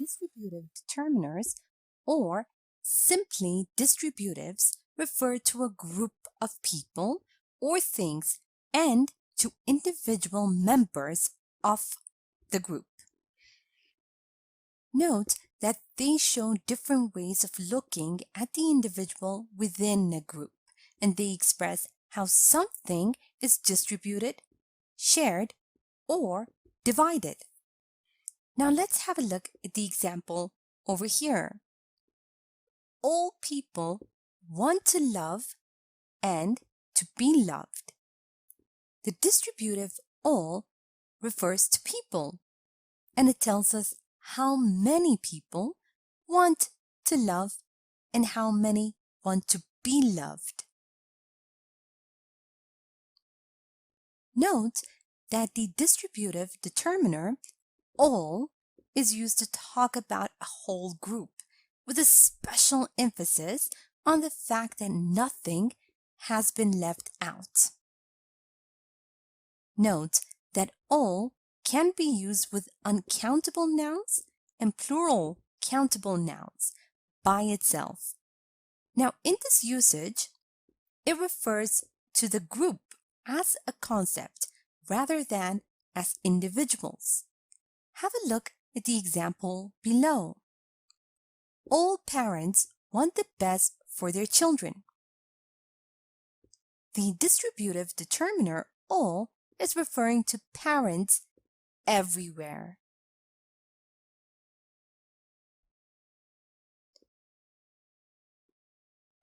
distributive determiners, or simply distributives, refer to a group of people or things and to individual members of the group. Note that they show different ways of looking at the individual within a group, and they express how something is distributed, shared, or divided. Now let's have a look at the example over here. All people want to love and to be loved. The distributive all refers to people, and it tells us how many people want to love and how many want to be loved. Note that the distributive determiner all is used to talk about a whole group, with a special emphasis on the fact that nothing has been left out. Note that all can be used with uncountable nouns and plural countable nouns by itself. Now, in this usage, it refers to the group as a concept rather than as individuals. Have a look at the example below. All parents want the best for their children. The distributive determiner all is referring to parents everywhere.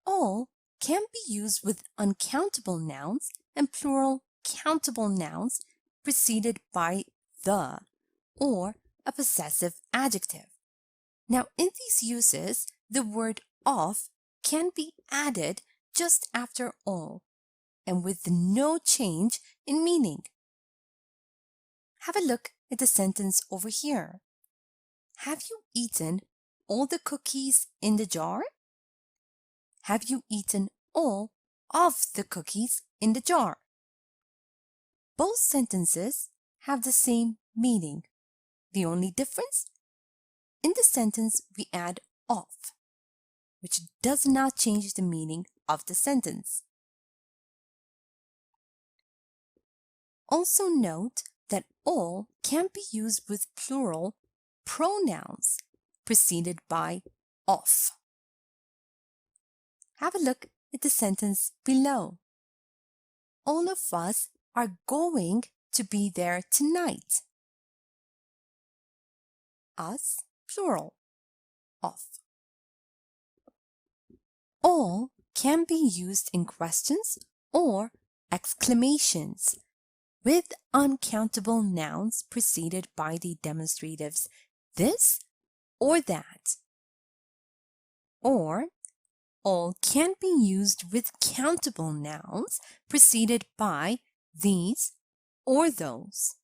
All can be used with uncountable nouns and plural countable nouns preceded by the or a possessive adjective. Now, in these uses, the word of can be added just after all and with no change in meaning. Have a look at the sentence over here. Have you eaten all the cookies in the jar? Have you eaten all of the cookies in the jar? Both sentences have the same meaning. The only difference? In the sentence, we add of, which does not change the meaning of the sentence. Also note that all can be used with plural pronouns preceded by of. Have a look at the sentence below. All of us are going to be there tonight. Us, plural, of. All can be used in questions or exclamations with uncountable nouns preceded by the demonstratives this or that. Or all can be used with countable nouns preceded by these or those.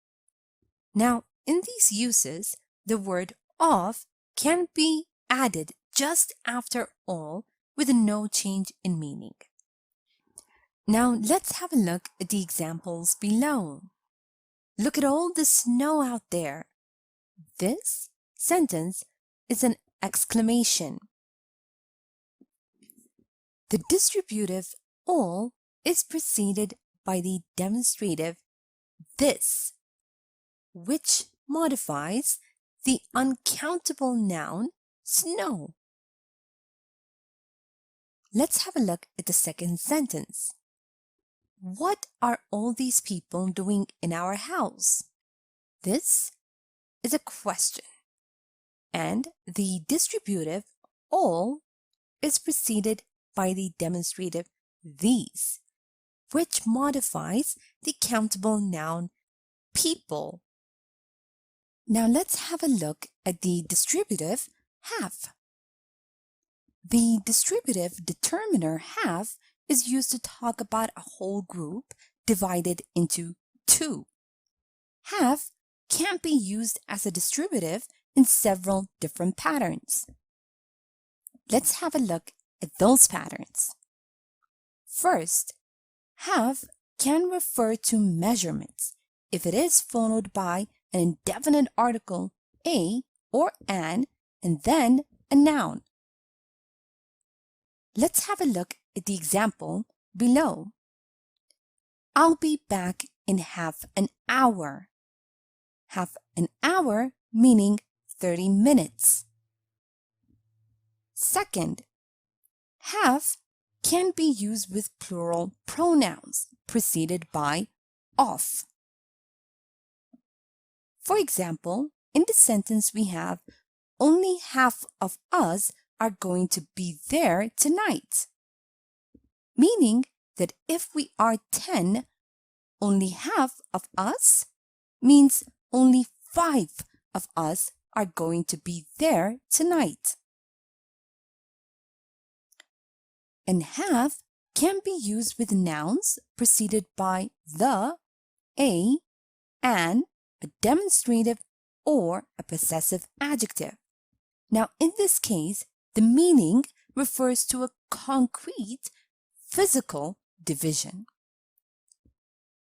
Now, in these uses, the word of can be added just after all with no change in meaning. Now, let's have a look at the examples below. Look at all the snow out there. This sentence is an exclamation. The distributive all is preceded by the demonstrative this, which modifies the uncountable noun snow. Let's have a look at the second sentence. What are all these people doing in our house? This is a question, and the distributive all is preceded by the demonstrative these, which modifies the countable noun people. Now let's have a look at the distributive have. The distributive determiner have is used to talk about a whole group divided into two. Have can be used as a distributive in several different patterns. Let's have a look at those patterns. First, have can refer to measurements if it is followed by an indefinite article a or an and then a noun. Let's have a look at the example below. I'll be back in half an hour. Half an hour meaning 30 minutes. Second, half can be used with plural pronouns preceded by of. For example, in the sentence we have, only half of us are going to be there tonight. Meaning that if we are 10, only half of us means only 5 of us are going to be there tonight. And half can be used with nouns preceded by the, a, an, a demonstrative, or a possessive adjective. Now, in this case, the meaning refers to a concrete physical division.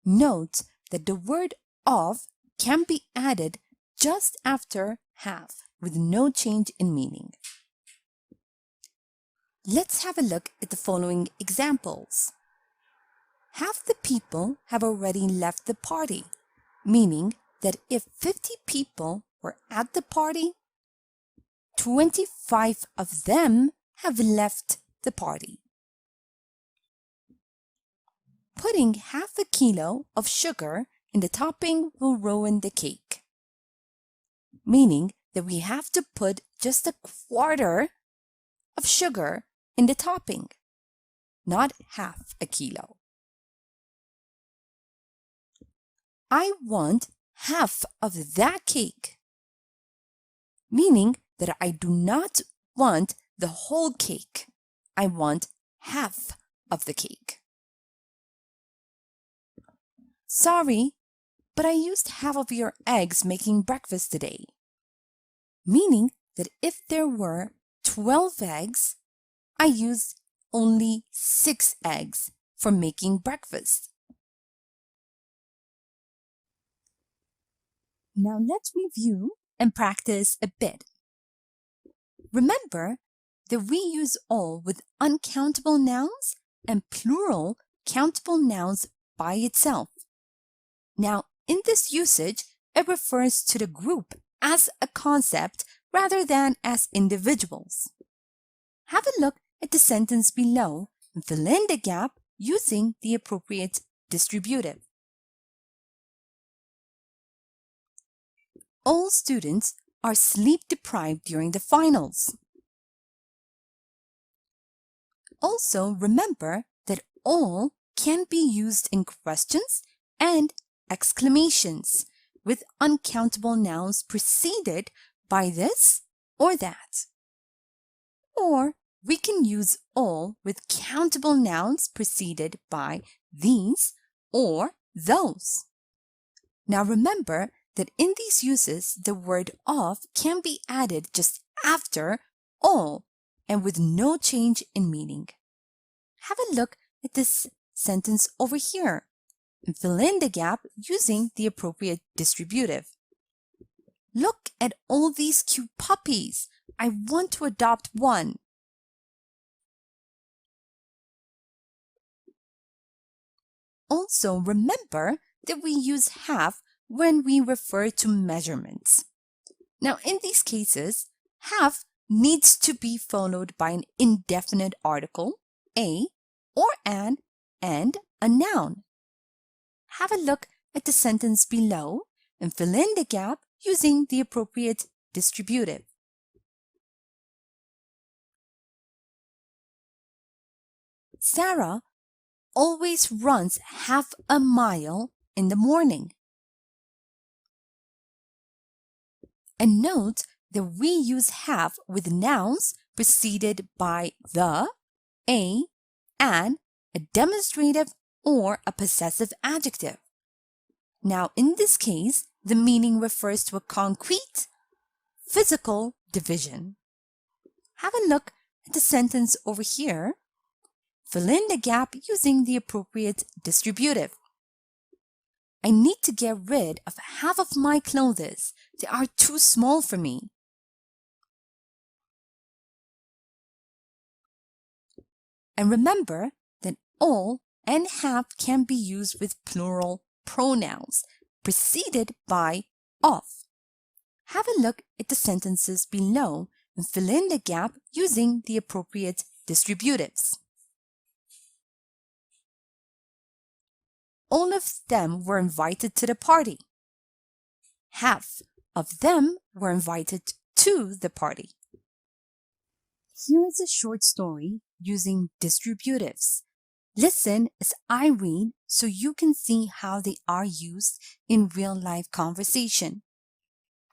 Note that the word of can be added just after half with no change in meaning. Let's have a look at the following examples. Half the people have already left the party, meaning that if 50 people were at the party, 25 of them have left the party. Putting half a kilo of sugar in the topping will ruin the cake, meaning that we have to put just a quarter of sugar in the topping, not half a kilo. I want half of that cake, meaning that I do not want the whole cake. I want half of the cake. Sorry, but I used half of your eggs making breakfast today. Meaning that if there were 12 eggs, I used only 6 eggs for making breakfast. Now let's review and practice a bit. Remember that we use all with uncountable nouns and plural countable nouns by itself. Now, in this usage, it refers to the group as a concept rather than as individuals. Have a look at the sentence below and fill in the gap using the appropriate distributive. All students are sleep deprived during the finals. Also, remember that all can be used in questions and exclamations with uncountable nouns preceded by this or that. Or we can use all with countable nouns preceded by these or those. Now remember that in these uses, the word of can be added just after all and with no change in meaning. Have a look at this sentence over here and fill in the gap using the appropriate distributive. Look at all these cute puppies. I want to adopt one. Also, remember that we use half when we refer to measurements. Now, in these cases, half needs to be followed by an indefinite article, a, or an, and a noun. Have a look at the sentence below and fill in the gap using the appropriate distributive. Sarah always runs half a mile in the morning. And note that we use half with nouns preceded by the, a, an, a demonstrative, or a possessive adjective. Now, in this case, the meaning refers to a concrete, physical division. Have a look at the sentence over here. Fill in the gap using the appropriate distributive. I need to get rid of half of my clothes. They are too small for me. And remember that all and have can be used with plural pronouns preceded by of. Have a look at the sentences below and fill in the gap using the appropriate distributives. All of them were invited to the party. Half of them were invited to the party. Here is a short story using distributives. Listen as I read so you can see how they are used in real-life conversation.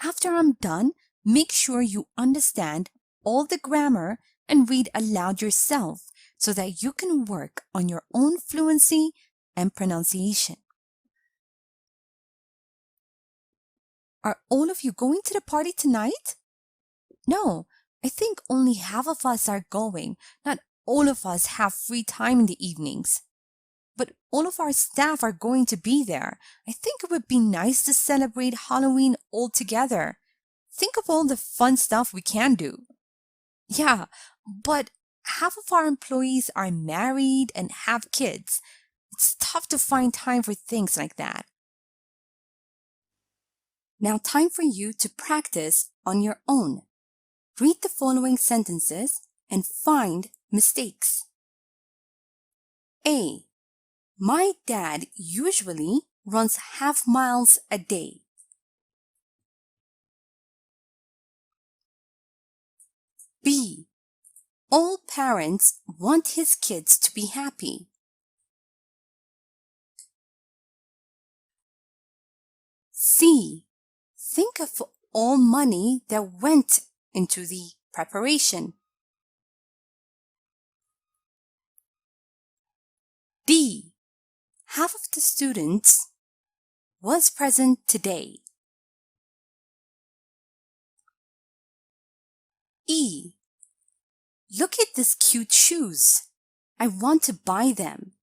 After I'm done, make sure you understand all the grammar and read aloud yourself so that you can work on your own fluency and pronunciation. Are all of you going to the party tonight? No, I think only half of us are going. Not all of us have free time in the evenings. But all of our staff are going to be there. I think it would be nice to celebrate Halloween all together. Think of all the fun stuff we can do. Yeah, but half of our employees are married and have kids. It's tough to find time for things like that. Now time for you to practice on your own. Read the following sentences and find mistakes. A. My dad usually runs half miles a day. B. All parents want his kids to be happy. C. Think of all money that went into the preparation. D. Half of the students was present today. E. Look at these cute shoes. I want to buy them.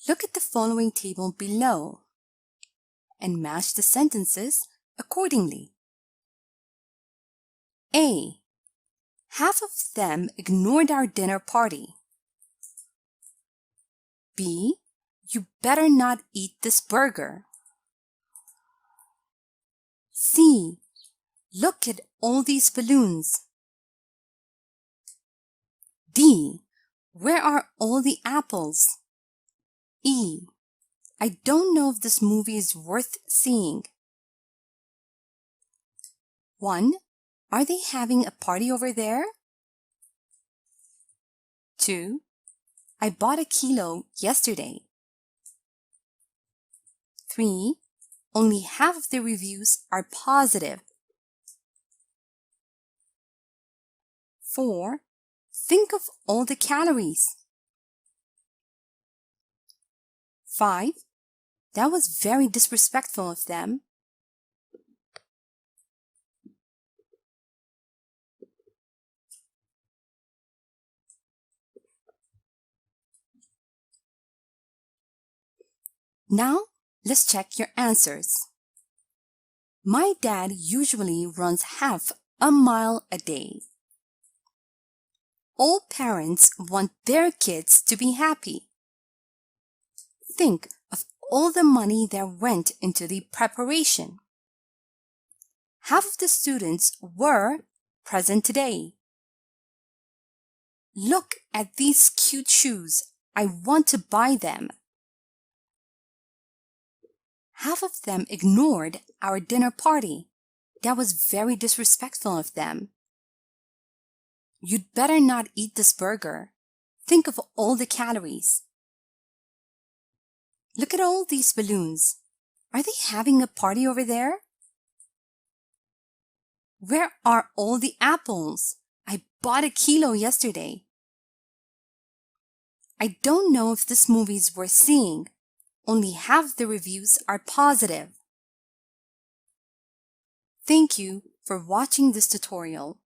Look at the following table below and match the sentences accordingly. A. Half of them ignored our dinner party. B. You better not eat this burger. C. Look at all these balloons. D. Where are all the apples? E. I don't know if this movie is worth seeing. 1. Are they having a party over there? 2. I bought a kilo yesterday. 3. Only half of the reviews are positive. 4. Think of all the calories. 5. That was very disrespectful of them. Now, let's check your answers. My dad usually runs half a mile a day. All parents want their kids to be happy. Think of all the money that went into the preparation. Half of the students were present today. Look at these cute shoes. I want to buy them. Half of them ignored our dinner party. That was very disrespectful of them. You'd better not eat this burger. Think of all the calories. Look at all these balloons. Are they having a party over there? Where are all the apples? I bought a kilo yesterday. I don't know if this movie is worth seeing. Only half the reviews are positive. Thank you for watching this tutorial.